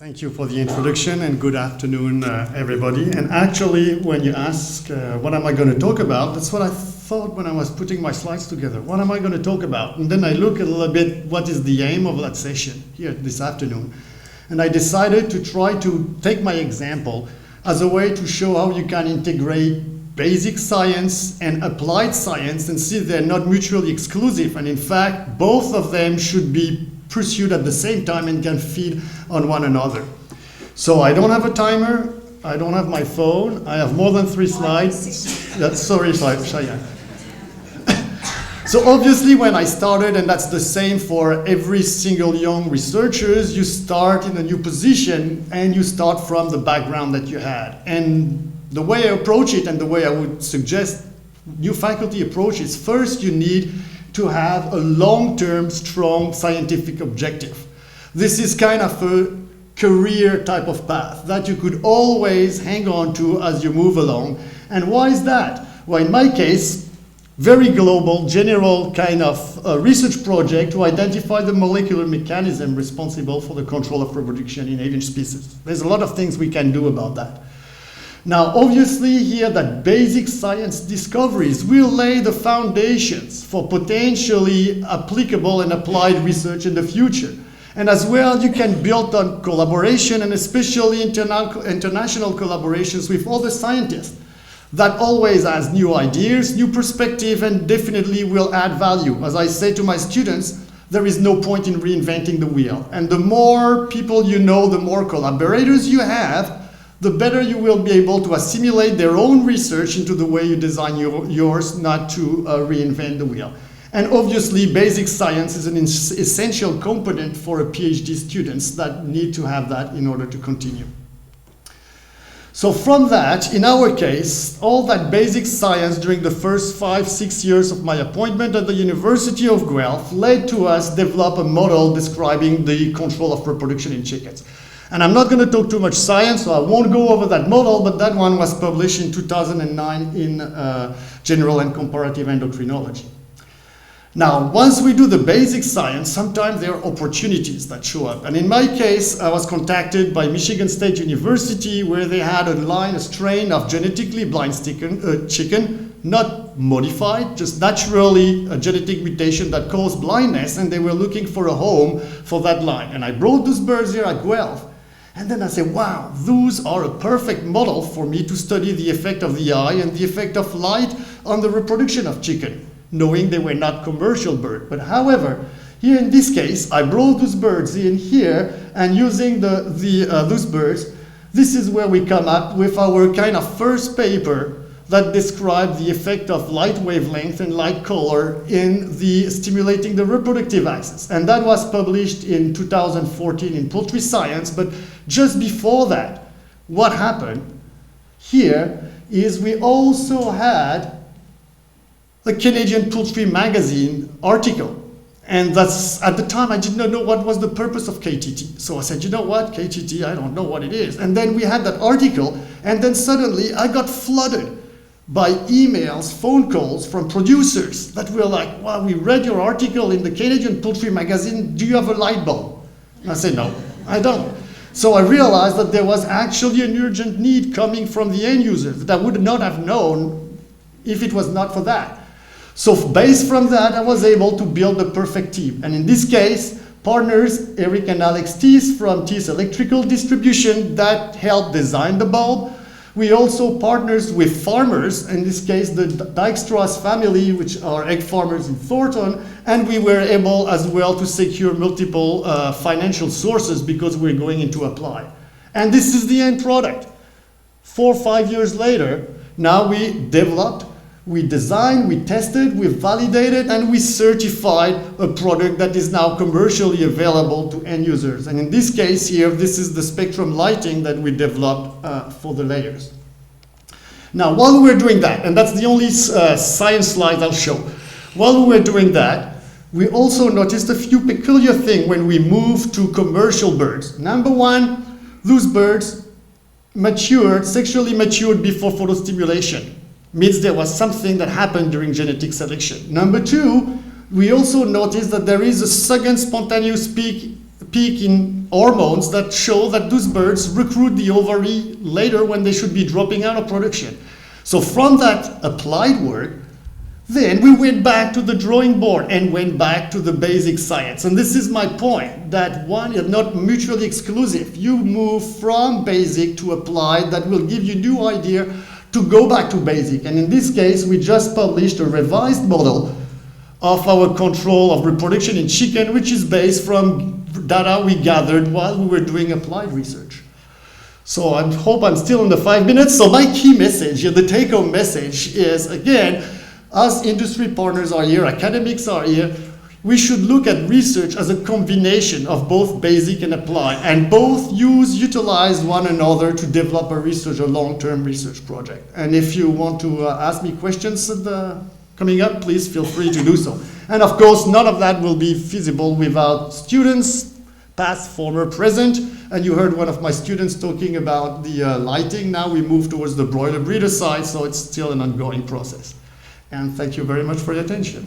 Thank you for the introduction and good afternoon, everybody. And actually, when you ask what am I going to talk about, that's what I thought when I was putting my slides together. What am I going to talk about? And then I look a little bit, what is the aim of that session here this afternoon? And I decided to try to take my example as a way to show how you can integrate basic science and applied science and see they're not mutually exclusive. And in fact, both of them should be pursued at the same time and can feed on one another. So I don't have a timer, I don't have my phone, I have more than 3 slides. Sorry, Cheyenne. So obviously when I started, and that's the same for every single young researchers, you start in a new position and you start from the background that you had. And the way I approach it and the way I would suggest new faculty approach is first you need to have a long-term, strong scientific objective. This is kind of a career type of path that you could always hang on to as you move along. And why is that? Well, in my case, very global, general kind of research project to identify the molecular mechanism responsible for the control of reproduction in avian species. There's a lot of things we can do about that. Now, obviously here that basic science discoveries will lay the foundations for potentially applicable and applied research in the future. And as well, you can build on collaboration and especially international collaborations with other scientists. That always has new ideas, new perspective, and definitely will add value. As I say to my students, there is no point in reinventing the wheel. And the more people you know, the more collaborators you have, the better you will be able to assimilate their own research into the way you design yours, not to reinvent the wheel. And obviously, basic science is an essential component for a PhD students that need to have that in order to continue. So from that, in our case, all that basic science during the first 5-6 years of my appointment at the University of Guelph led to us develop a model describing the control of reproduction in chickens. And I'm not going to talk too much science, so I won't go over that model, but that one was published in 2009 in General and Comparative Endocrinology. Now, once we do the basic science, sometimes there are opportunities that show up. And in my case, I was contacted by Michigan State University, where they had a strain of genetically blind chicken, not modified, just naturally a genetic mutation that caused blindness, and they were looking for a home for that line. And I brought those birds here at Guelph. And then I said, wow, those are a perfect model for me to study the effect of the eye and the effect of light on the reproduction of chicken, knowing they were not commercial birds. But however, here in this case, I brought those birds in here, and using those birds, this is where we come up with our kind of first paper that described the effect of light wavelength and light color in stimulating the reproductive axis. And that was published in 2014 in Poultry Science. But just before that, what happened here is we also had a Canadian Poultry Magazine article. And that's, at the time, I did not know what was the purpose of KTT. So I said, you know what, KTT, I don't know what it is. And then we had that article, and then suddenly I got flooded by emails, phone calls from producers that were like, well, we read your article in the Canadian Poultry Magazine, do you have a light bulb? And I said, no, I don't. So I realized that there was actually an urgent need coming from the end users that I would not have known if it was not for that. So based from that, I was able to build the perfect team. And in this case, partners, Eric and Alex Thies from Thies Electrical Distribution that helped design the bulb. We also partners with farmers, in this case the Dijkstra's family, which are egg farmers in Thornton, and we were able as well to secure multiple financial sources because we're going into apply. And this is the end product. 4 or 5 years later, now we developed, we designed, we tested, we validated, and we certified a product that is now commercially available to end users. And in this case here, this is the spectrum lighting that we developed for the layers. Now, while we were doing that, and that's the only science slide I'll show, while we were doing that, we also noticed a few peculiar things when we moved to commercial birds. Number one, those birds matured, sexually matured before photostimulation. Means there was something that happened during genetic selection. Number two, we also noticed that there is a second spontaneous peak peak in hormones that show that those birds recruit the ovary later when they should be dropping out of production. So from that applied work, then we went back to the drawing board and went back to the basic science. And this is my point, that one is not mutually exclusive. You move from basic to applied, that will give you new idea to go back to basic. And in this case, we just published a revised model of our control of reproduction in chicken, which is based from data we gathered while we were doing applied research. So I hope I'm still in the 5 minutes. So my key message, the take-home message is, again, as industry partners are here, academics are here, we should look at research as a combination of both basic and applied, and both utilize one another to develop a long-term research project. And if you want to ask me questions coming up, please feel free to do so. And of course, none of that will be feasible without students, past, former, present. And you heard one of my students talking about the lighting. Now we move towards the broiler breeder side, so it's still an ongoing process. And thank you very much for your attention.